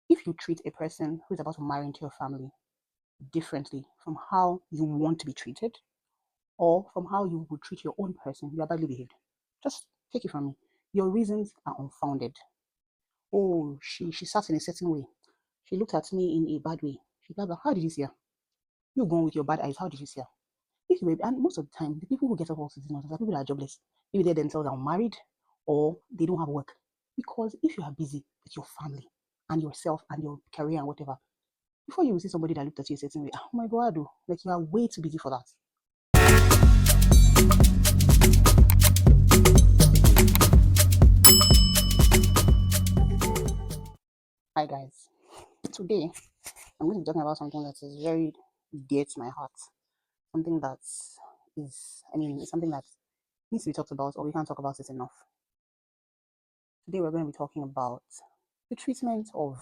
If you treat a person who is about to marry into your family differently from how you want to be treated or from how you would treat your own person, you are badly behaved. Just take it from me. Your reasons are unfounded. Oh, she sat in a certain way. She looked at me in a bad way. She blah blah. How did you see her? You gone with your bad eyes. How did you see her? If you were, and most of the time, the people who get up all these nonsense are people that are jobless. Maybe they themselves are unmarried or they don't have work. Because if you are busy with your family and yourself and your career and whatever, before you will see somebody that looked at you a certain way, oh my god, like you are way too busy for that. Hi guys. Today I'm going to be talking about something that is very dear to my heart. Something that it's something that needs to be talked about or we can't talk about it enough. Today we're going to be talking about the treatment of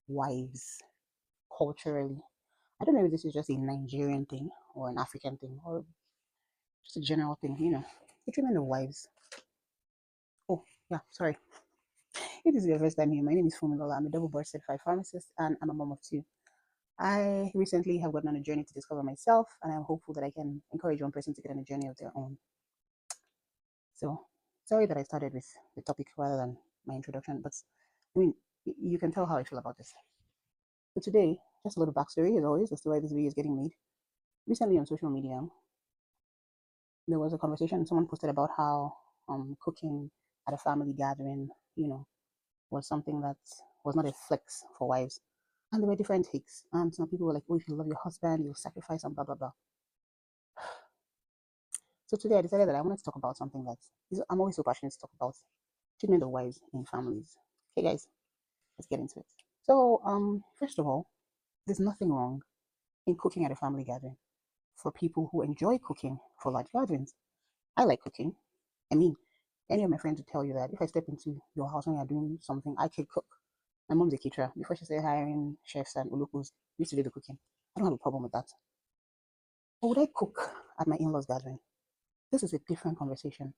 wives culturally. I don't know if this is just a Nigerian thing or an African thing or just a general thing, the treatment of wives. Oh, yeah, sorry. If this is your first time here, my name is Fumilola. I'm a double board certified pharmacist and I'm a mom of two. I recently have gotten on a journey to discover myself, and I'm hopeful that I can encourage one person to get on a journey of their own. So, sorry that I started with the topic rather than my introduction, but I mean, you can tell how I feel about this. So, today, just a little backstory as always as to why this video is getting made. Recently on social media, there was a conversation someone posted about how cooking at a family gathering, was something that was not a flex for wives. And there were different takes. And some people were like, oh, if you love your husband, you'll sacrifice and blah, blah, blah. So today I decided that I wanted to talk about something that I'm always so passionate to talk about treatment of wives in families. Okay, guys, let's get into it. So, first of all, there's nothing wrong in cooking at a family gathering for people who enjoy cooking for large gatherings. I like cooking. I mean, any of my friends would tell you that if I step into your house when you're doing something, I can cook. My mom's a caterer. Before she started hiring chefs and ulukos, we used to do the cooking. I don't have a problem with that. But would I cook at my in-laws gathering? This is a different conversation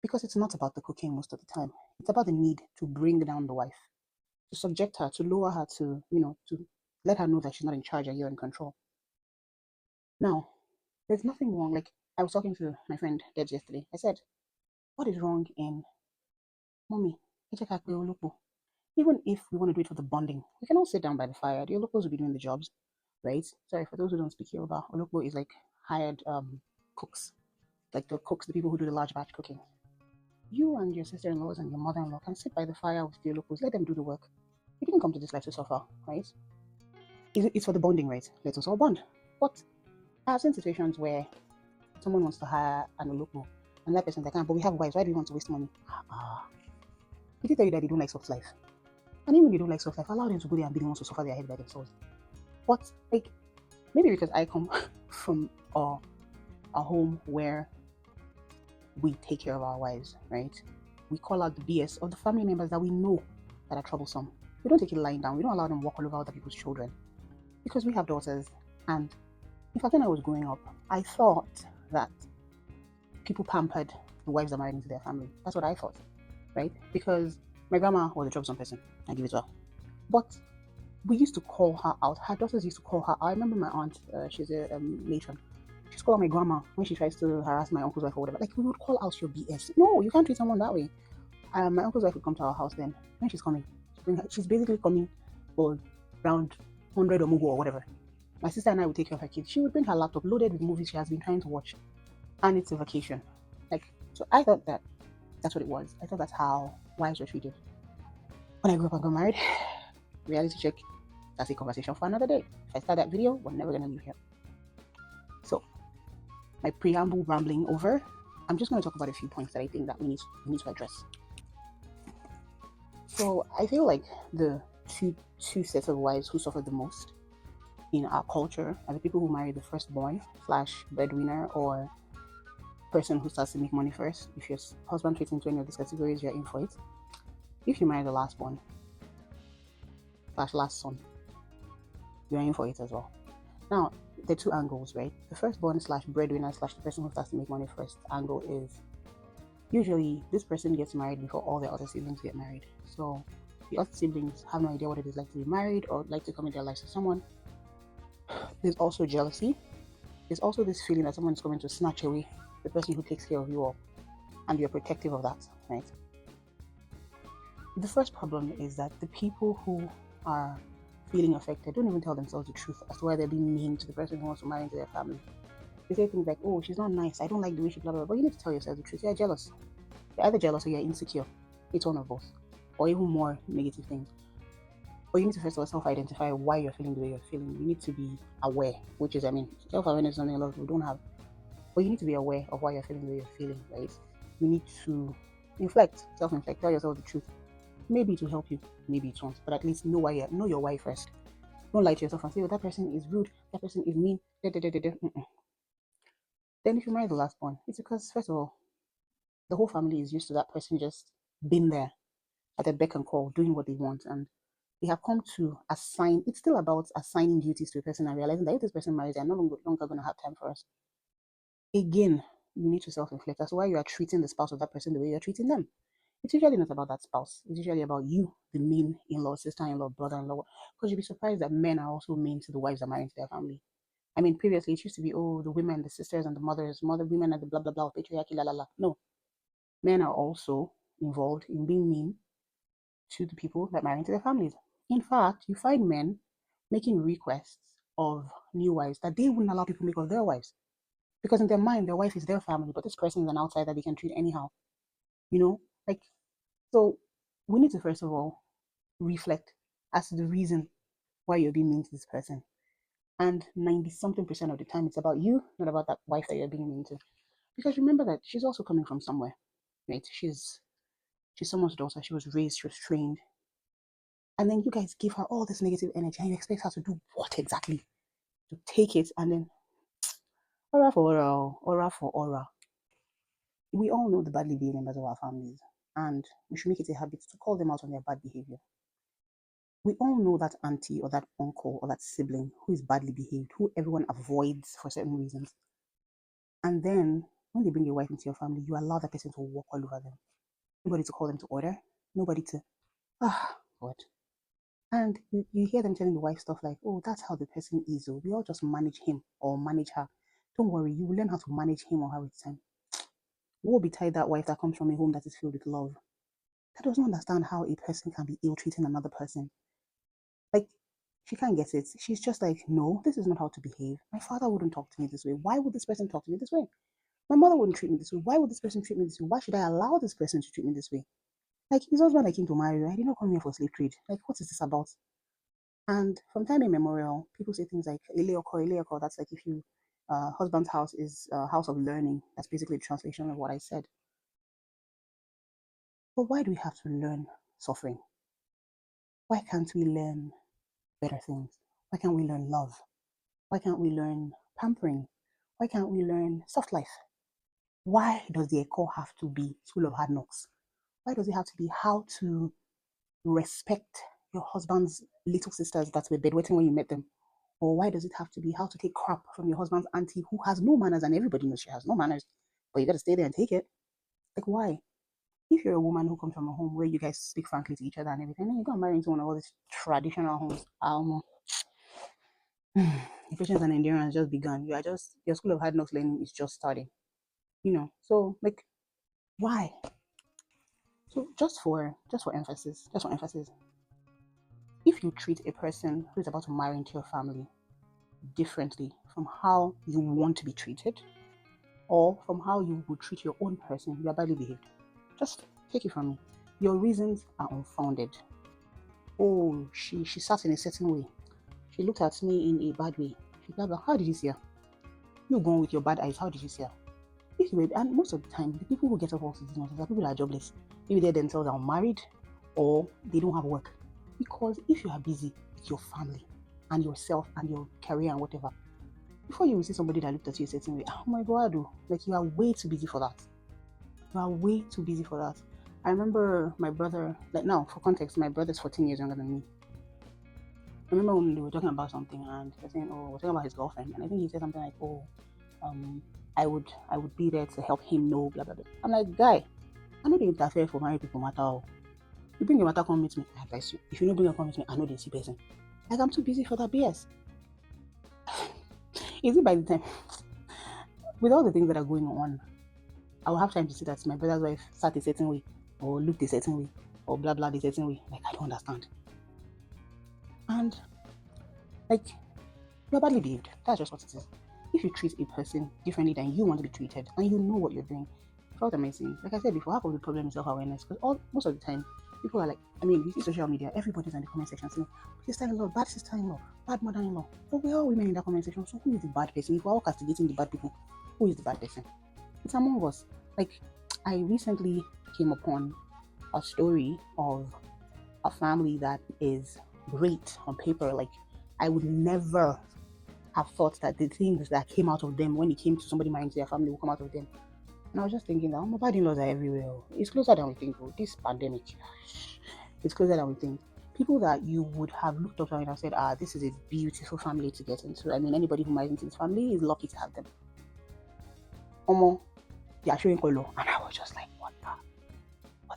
because it's not about the cooking most of the time. It's about the need to bring down the wife, to subject her, to lower her, to let her know that she's not in charge and you're in control. Now, there's nothing wrong. Like I was talking to my friend Debs yesterday. I said, what is wrong in mommy? Even if we want to do it for the bonding, we can all sit down by the fire. The Olokos will be doing the jobs, right? Sorry for those who don't speak Yoruba. Olokpo is like hired cooks, like the cooks, the people who do the large batch cooking. You and your sister-in-laws and your mother-in-law can sit by the fire with the Olokos. Let them do the work. You didn't come to this life to suffer, right? It's for the bonding, right? Let us all bond. But I've seen situations where someone wants to hire an Olokpo, and that person's like, but we have wives. Why do you want to waste money? Did they tell you that they don't like soft life? And even if they don't like soft life, allow them to go there and be the ones to suffer their head by themselves. But like maybe because I come from a home where we take care of our wives, right? We call out the BS of the family members that we know that are troublesome. We don't take it lying down. We don't allow them to walk all over other people's children because we have daughters. And in fact, when I was growing up, I thought that people pampered the wives that married into their family. That's what I thought, right? Because my grandma was a troublesome person. I give it to her. But we used to call her out. Her daughters used to call her out. I remember my aunt, she's a matron. She's called my grandma when she tries to harass my uncle's wife or whatever. Like, we would call out your BS. No, you can't treat someone that way. My uncle's wife would come to our house then. When she's coming, she's basically coming for around 100 or more or whatever. My sister and I would take care of her kids. She would bring her laptop loaded with movies she has been trying to watch. And it's a vacation. Like, so I thought that that's what it was. I thought that's how wives were treated. When I grew up and got married, reality check, that's a conversation for another day. If I start that video, we're never going to leave here. So, my preamble rambling over, I'm just going to talk about a few points that I think that we need to address. So, I feel like the two sets of wives who suffer the most in our culture are the people who marry the firstborn / breadwinner or person who starts to make money first. If your husband fits into any of these categories, you're in for it. If you marry the lastborn / last son, you're in for it as well. Now, the two angles, right? The firstborn / breadwinner / the person who starts to make money first angle is usually this person gets married before all their other siblings get married. So The other siblings have no idea what it is like to be married or like to commit their lives to someone. There's also jealousy. There's also this feeling that someone is coming to snatch away the person who takes care of you all, and you're protective of that, right? The first problem is that the people who are feeling affected don't even tell themselves the truth as to why they're being mean to the person who wants to marry into their family. They say things like, oh, she's not nice, I don't like the way she blah blah blah. But you need to tell yourself the truth. You're jealous. You're either jealous or you're insecure. It's one of both. Or even more negative things. But you need to first of all self-identify why you're feeling the way you're feeling. You need to be aware, which is, self-awareness is something a lot of people don't have. But you need to be aware of why you're feeling the way you're feeling, right? You need to self-inflect, tell yourself the truth. Maybe it will help you, maybe it won't, but at least know your why first. Don't lie to yourself and say, oh, that person is rude, that person is mean, da, da, da, da, da. Then if you marry the last one, it's because, first of all, the whole family is used to that person just being there at their beck and call, doing what they want, and they have come to assign. It's still about assigning duties to a person and realizing that if this person marries, they're no longer going to have time for us. Again, you need to self-reflect as to why you are treating the spouse of that person the way you're treating them. It's usually not about that spouse. It's usually about you, the main in-law, sister-in-law, brother-in-law. Because you'd be surprised that men are also mean to the wives that marry into their family. Previously it used to be, oh, the women, the sisters and the mothers, women are the blah blah blah, patriarchy, la la la. No, men are also involved in being mean to the people that marry into their families. In fact, you find men making requests of new wives that they wouldn't allow people make of their wives. Because in their mind, their wife is their family, but this person is an outsider they can treat anyhow. You know? Like, so we need to first of all reflect as to the reason why you're being mean to this person. And 90 something percent of the time, it's about you, not about that wife that you're being mean to. Because remember that she's also coming from somewhere, right? She's someone's daughter. She was raised, she was trained. And then you guys give her all this negative energy and you expect her to do what exactly? To take it and then aura for aura, aura for aura. We all know the badly behaved members of our families, and we should make it a habit to call them out on their bad behavior. We all know that auntie or that uncle or that sibling who is badly behaved, who everyone avoids for certain reasons. And then when they bring your wife into your family, you allow that person to walk all over them. Nobody to call them to order, nobody to, God. And you hear them telling the wife stuff like, oh, that's how the person is. So we all just manage him or manage her. Don't worry, you will learn how to manage him or her with time. Woe betide that wife that comes from a home that is filled with love. That doesn't understand how a person can be ill treating another person. Like, she can't get it. She's just like, no, this is not how to behave. My father wouldn't talk to me this way. Why would this person talk to me this way? My mother wouldn't treat me this way. Why would this person treat me this way? Why should I allow this person to treat me this way? Like, his husband I came to marry. I did not come here for slave trade. Like, what is this about? And from time immemorial, people say things like Ileoko. That's like if you husband's house is a house of learning. That's basically a translation of what I said. But why do we have to learn suffering? Why can't we learn better things? Why can't we learn love? Why can't we learn pampering? Why can't we learn soft life? Why does the echo have to be full of hard knocks? Why does it have to be how to respect your husband's little sisters that were bedwetting when you met them? Or why does it have to be how to take crap from your husband's auntie who has no manners and everybody knows she has no manners, but you gotta stay there and take it? Like, why? If you're a woman who comes from a home where you guys speak frankly to each other and everything, then you go and marry into one of all these traditional homes. Your patience and endurance just begun. Your school of hard knocks learning is just starting. So like, why? So just for emphasis, if you treat a person who is about to marry into your family differently from how you want to be treated, or from how you would treat your own person, you are badly behaved. Just take it from me. Your reasons are unfounded. Oh, she sat in a certain way. She looked at me in a bad way. She blah blah. How did you see her? You going with your bad eyes. How did you see her? If you were, and most of the time, the people who get up also these nonsense are people that are jobless. Maybe they themselves are married or they don't have work. Because if you are busy with your family and yourself and your career and whatever, before you will see somebody that looked at you a certain way, oh my God, like you are way too busy for that. You are way too busy for that. I remember my brother, like now, for context, my brother's 14 years younger than me. I remember when they were talking about something and they're saying, oh, we're talking about his girlfriend. And I think he said something like, oh, I would be there to help him know, blah, blah, blah. I'm like, guy, I know they interfere for married people matter. You bring your matter, come meet me, I advise you. If you don't bring your come meet me, I know they see person. Like I'm too busy for that BS. Is it by the time with all the things that are going on, I will have time to see that my brother's wife sat a certain way, or looked a certain way, or blah blah a certain way. Like I don't understand. And like you're badly behaved. That's just what it is. If you treat a person differently than you want to be treated, and you know what you're doing, what am I saying? Like I said before, half of the problem is self-awareness. Because most of the time, people are like, I mean, you see social media, everybody's in the comment section saying, sister-in-law, bad sister-in-law, bad mother-in-law. But we're all women in that comment section. So who is the bad person? If we're all castigating the bad people, who is the bad person? It's among us. Like I recently came upon a story of a family that is great on paper. Like I would never have thought that the things that came out of them when it came to somebody marrying to their family will come out of them. And I was just thinking that my bad in-laws are everywhere. It's closer than we think. This pandemic, it's closer than we think. People that you would have looked up and have said, this is a beautiful family to get into. I mean, anybody who marries into this family is lucky to have them. Omo, they are showing color. And I was just like, what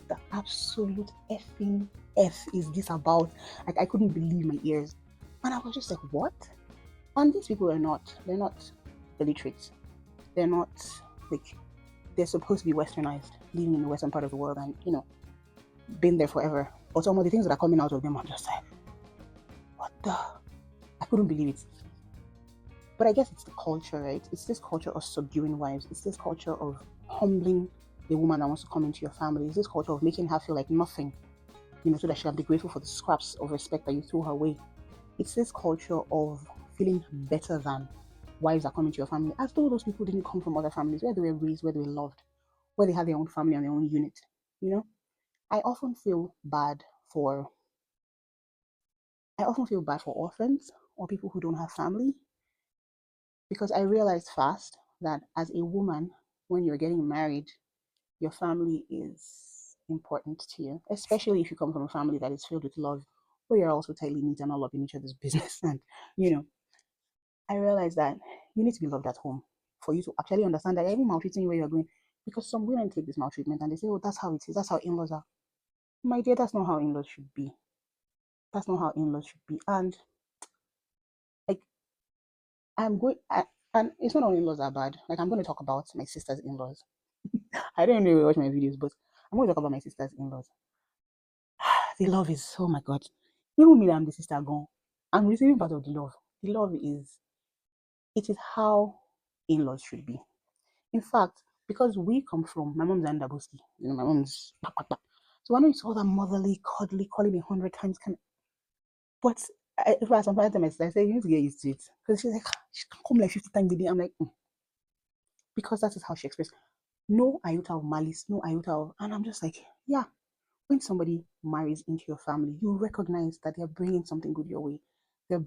the absolute effing F is this about? Like, I couldn't believe my ears. And I was just like, what? And these people they're not illiterate. They're not, like, they're supposed to be westernized, living in the western part of the world and, been there forever. But some of the things that are coming out of them, I'm just like, what the? I couldn't believe it. But I guess it's the culture, right? It's this culture of subduing wives. It's this culture of humbling the woman that wants to come into your family. It's this culture of making her feel like nothing, so that she can be grateful for the scraps of respect that you threw her way. It's this culture of feeling better than wives that come into your family, as though those people didn't come from other families where they were raised, where they were loved, where they had their own family and their own unit. I often feel bad for orphans or people who don't have family, because I realized fast that as a woman, when you're getting married, your family is important to you, especially if you come from a family that is filled with love, where you're also tightly knit and all up in each other's business. And, I realized that you need to be loved at home for you to actually understand that every maltreating you where you're going, because some women take this maltreatment and they say, oh, that's how it is, that's how in-laws are. My dear, that's not how in-laws should be. That's not how in-laws should be. And like I'm going I, and it's not all in-laws are bad. Like I'm going to talk about my sister's in-laws. I don't know if you watch my videos, but I'm going to talk about my sister's in-laws. The love is, oh my god. Even me that I'm the sister gone. I'm receiving part of the love. The love it is how in-laws should be. In fact, because we come from my mom's and Dabuski, my mom's so I know it's all that motherly, cuddly, calling me 100 times kind of, but if I sometimes tell my sister, I say you need to get used to it. Because she's like, she can come like 50 times a day. I'm like, because that is how she expresses. No iota of malice, no iota of, and I'm just like, yeah. When somebody marries into your family, you recognize that they're bringing something good your way. They're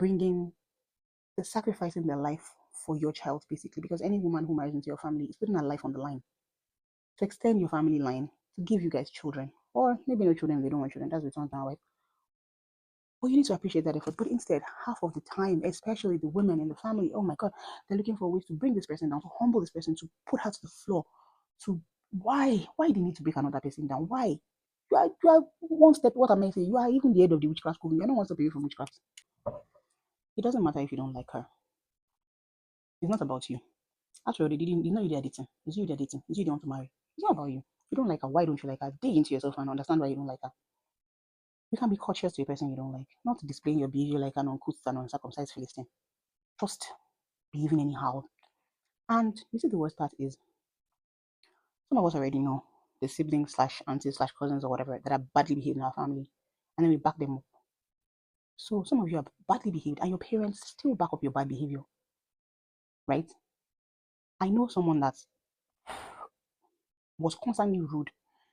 sacrificing their life for your child, basically. Because any woman who marries into your family is putting her life on the line to extend your family line, to give you guys children, or maybe no children, they don't want children. That's the my wife. But you need to appreciate that effort. But instead, half of the time, especially the women in the family, oh my God, they're looking for ways to bring this person down, to humble this person, to put her to the floor. To why do you need to break another person down? Why? You are one step. What am I saying? You are even the head of the witchcraft coven. You're not one step away from witchcraft. It doesn't matter if you don't like her. It's not about you. Actually, it's not you they're dating. It's you they're dating. It's you they want to marry. It's not about you. If you don't like her, why don't you like her? Dig into yourself and understand why you don't like her. You can be courteous to a person you don't like, not displaying your behavior like an uncouth and uncircumcised Philistine. Just behaving anyhow. And you see, the worst part is some of us already know the siblings slash aunties slash cousins or whatever that are badly behaved in our family, and then we back them up. So some of you are badly behaved, and your parents still back up your bad behavior, right? I know someone that was constantly rude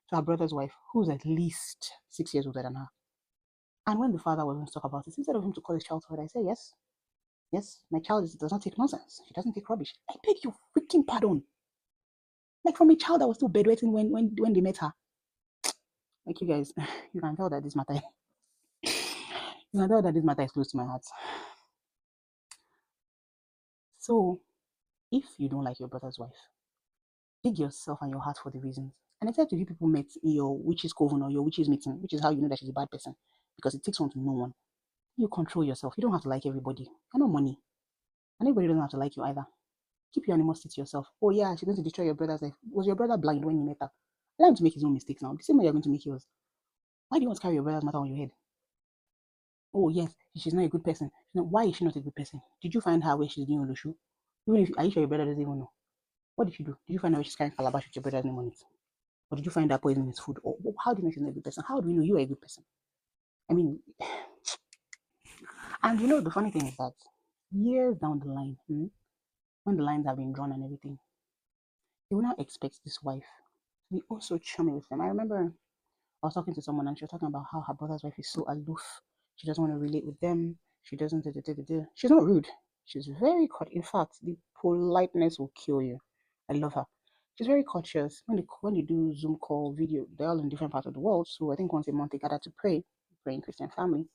to her brother's wife, who's at least 6 years older than her. And when the father was going to talk about it, instead of him to call his child father, I say, yes, yes, my child does not take nonsense. She doesn't take rubbish. I beg your freaking pardon. Like from a child that was still bedwetting when they met her. Like you guys, you can tell that this matter is close to my heart. So if you don't like your brother's wife, dig yourself and your heart for the reasons. And except if you people met in your witches coven or your witches meeting, which is how you know that she's a bad person, because it takes one to know one. You control yourself. You don't have to like everybody. You're not money. And everybody doesn't have to like you either. Keep your animosity to yourself. Oh yeah, she's going to destroy your brother's life. Was your brother blind when you met her? Allow him to make his own mistakes now. The same way you're going to make yours. Why do you want to carry your brother's matter on your head? Oh yes, she's not a good person. Why is she not a good person? Did you find her where she's doing Olushu? Even if are you sure your brother doesn't even know? What did she do? Did you find out where she's carrying calabash with your brother's name on it? Or did you find that poison in his food? Or how do you know she's not a good person? How do we know you are a good person? I mean, and the funny thing is that years down the line, when the lines have been drawn and everything, you will now expect this wife to be also charming with them. I remember I was talking to someone and she was talking about how her brother's wife is so aloof. She doesn't want to relate with them. She doesn't. Da, da, da, da, da. She's not rude. She's very In fact, the politeness will kill you. I love her. She's very courteous. When they do Zoom call video, they're all in different parts of the world. So I think once a month they gather to pray, praying Christian family,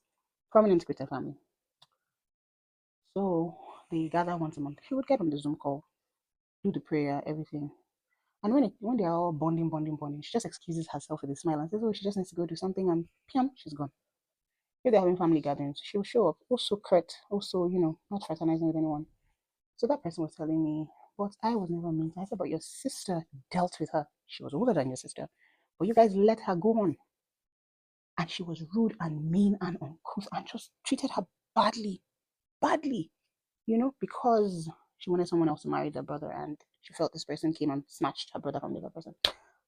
prominent Christian family. So they gather once a month. She would get on the Zoom call, do the prayer, everything. And when they're all bonding, she just excuses herself with a smile and says, "Oh, she just needs to go do something," and piam, she's gone. If they're having family gatherings, she'll show up, also curt, also, not fraternizing with anyone. So that person was telling me, but I was never mean. I said, but your sister dealt with her. She was older than your sister. But you guys let her go on. And she was rude and mean and uncouth and just treated her badly, badly, because she wanted someone else to marry their brother and she felt this person came and snatched her brother from the other person.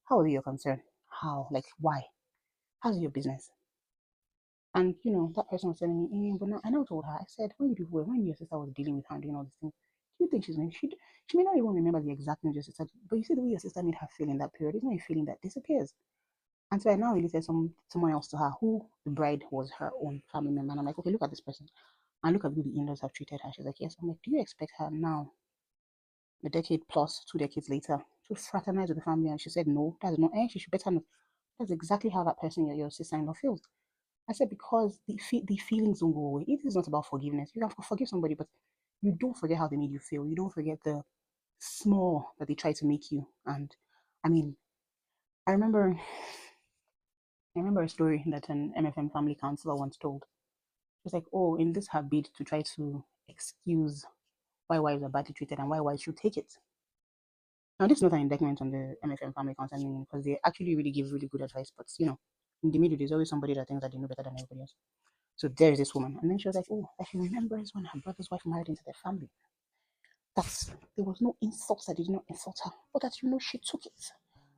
How are you concerned? How? Like, why? How's your business? And that person was telling me, but now I never told her. I said, when your sister was dealing with her and doing all these things, do you think she may not even remember the exact thing your sister did, but you see the way your sister made her feel in that period, it's not a feeling that disappears. And so I now related someone else to her who the bride was her own family member. And I'm like, okay, look at this person and look at the way the in-laws have treated her. She's like, yes. I'm like, do you expect her now, a decade plus, 2 decades later, to fraternize with the family? And she said, no, that's not, she should better not. That's exactly how that person, your sister-in-law, feels. I said, because the feelings don't go away. It is not about forgiveness. You can forgive somebody, but you don't forget how they made you feel. You don't forget the small that they try to make you. And I mean, I remember a story that an MFM family counselor once told. She was like, oh, in this her bid to try to excuse why wives are badly treated and why wives should take it. Now, this is not an indictment on the MFM family counseling because they actually really give really good advice. But in the middle, there's always somebody that thinks that they know better than everybody else. So there's this woman. And then she was like, oh, she remembers when her brother's wife married into their family. That there was no insult that did not insult her, but that she took it.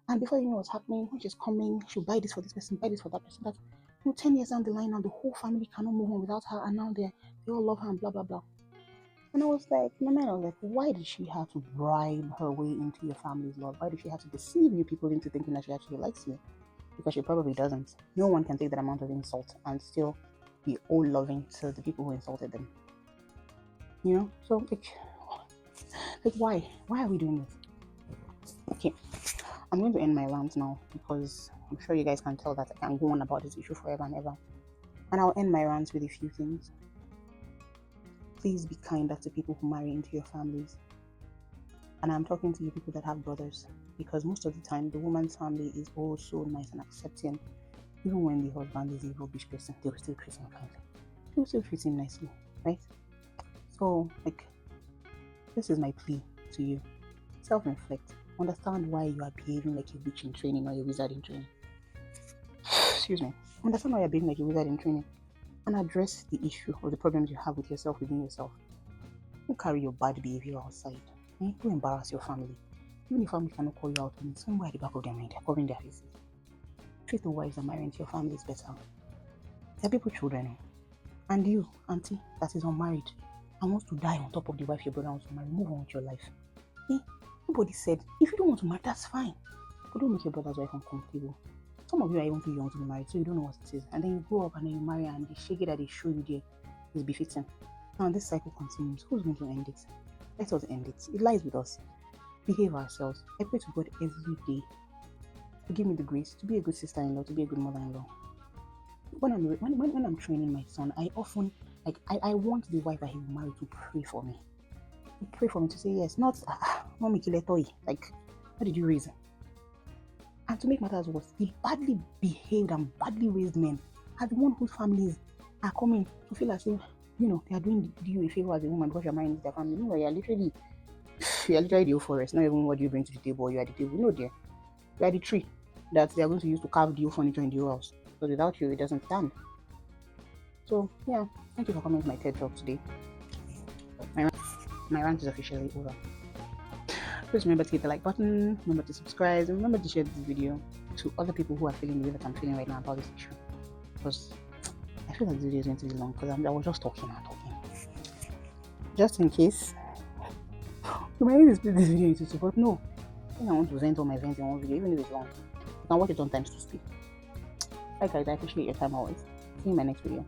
And before you know what's happening, when she's coming, she'll buy this for this person, buy this for that person. That 10 years down the line now, the whole family cannot move on without her, and now they all love her and blah blah blah. And I was like, in my mind, I was like, why did she have to bribe her way into your family's love? Why did she have to deceive you people into thinking that she actually likes you? Because she probably doesn't. No one can take that amount of insult and still be all loving to the people who insulted them. So why are we doing this? Okay, I'm going to end my rant now because I'm sure you guys can tell that I can go on about this issue forever and ever. And I'll end my rant with a few things. Please be kinder to people who marry into your families. And I'm talking to you people that have brothers, because most of the time the woman's family is all so nice and accepting. Even when the husband is a rubbish person, they will still treat him kindly. They will still treat him nicely, right? So, this is my plea to you. Self-reflect. Understand why you are behaving like a witch in training or a wizard in training. Excuse me. Understand why you're behaving like a wizard in training. And address the issue or the problems you have with yourself within yourself. Don't carry your bad behavior outside. Don't embarrass your family. Even if family cannot call you out on it, somewhere at the back of their mind, they're covering their faces. Treat the wives that marry into your families better. They're people children. And you, auntie, that is unmarried and wants to die on top of the wife your brother wants to marry, move on with your life. Nobody said, if you don't want to marry, that's fine. But don't make your brother's wife uncomfortable. Some of you are even too young to be married, so you don't know what it is. And then you grow up and then you marry, and the shaggy that they show you there is befitting. Now this cycle continues. Who's going to end it? Let us end it. It lies with us. Behave ourselves. I pray to God every day to give me the grace to be a good sister-in-law, to be a good mother-in-law. When I'm training my son, I often I want the wife that he will marry to pray for me. To pray for me, to say yes, not mommy kiletoy. What did you raise? And to make matters worse, the badly behaved and badly raised men are the one whose families are coming to feel as if, they are doing you a favor as a woman because you're marrying into their family. No, you're literally the forest. Not even what do you bring to the table, you are the table. No, dear. You are the tree that they are going to use to carve the furniture in the house. Because without you, it doesn't stand. So, yeah, thank you for coming to my TED Talk today. My rant is officially over. Please remember to hit the like button, remember to subscribe, and remember to share this video to other people who are feeling the way that I'm feeling right now about this issue. Because I feel like this video is going to be long because I was just talking and talking. Just in case you might need to split this video into two, but no, I think I want to vent all my vents in one video, even if it's long. You can watch it on times to speak. Bye guys, I appreciate your time always. See you in my next video.